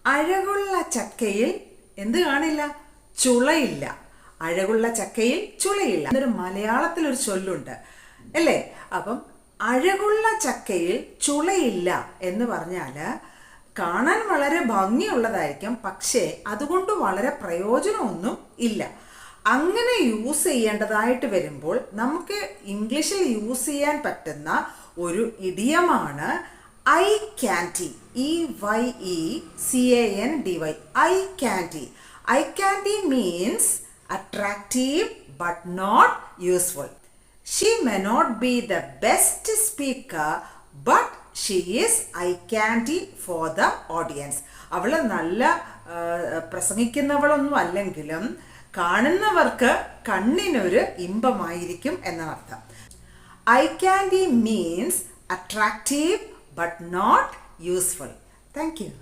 അഴകുള്ള ചക്കയിൽ എന്ത് കാണില്ല? ചുളയില്ല. അഴകുള്ള ചക്കയിൽ ചുളയില്ല എന്നൊരു മലയാളത്തിലൊരു ചൊല്ലുണ്ട് അല്ലേ? അപ്പം അഴകുള്ള ചക്കയിൽ ചുളയില്ല എന്ന് പറഞ്ഞാൽ കാണാൻ വളരെ ഭംഗിയുള്ളതായിരിക്കും, പക്ഷേ അതുകൊണ്ട് വളരെ പ്രയോജനമൊന്നും ഇല്ല. അങ്ങനെ യൂസ് ചെയ്യേണ്ടതായിട്ട് വരുമ്പോൾ നമുക്ക് ഇംഗ്ലീഷിൽ യൂസ് ചെയ്യാൻ പറ്റുന്ന ഒരു ഇഡിയമാണ് eye candy. EYECANDY. Eye candy. Eye candy means attractive but not useful. She may not be the best speaker, but she is eye candy for the audience. അവൾ നല്ല പ്രസംഗിക്കുന്നവളൊന്നും അല്ലെങ്കിലും കാണുന്നവർക്ക് കണ്ണിനൊരു ഇമ്പമായിരിക്കും എന്നർത്ഥം. I candy means attractive but not useful. Thank you.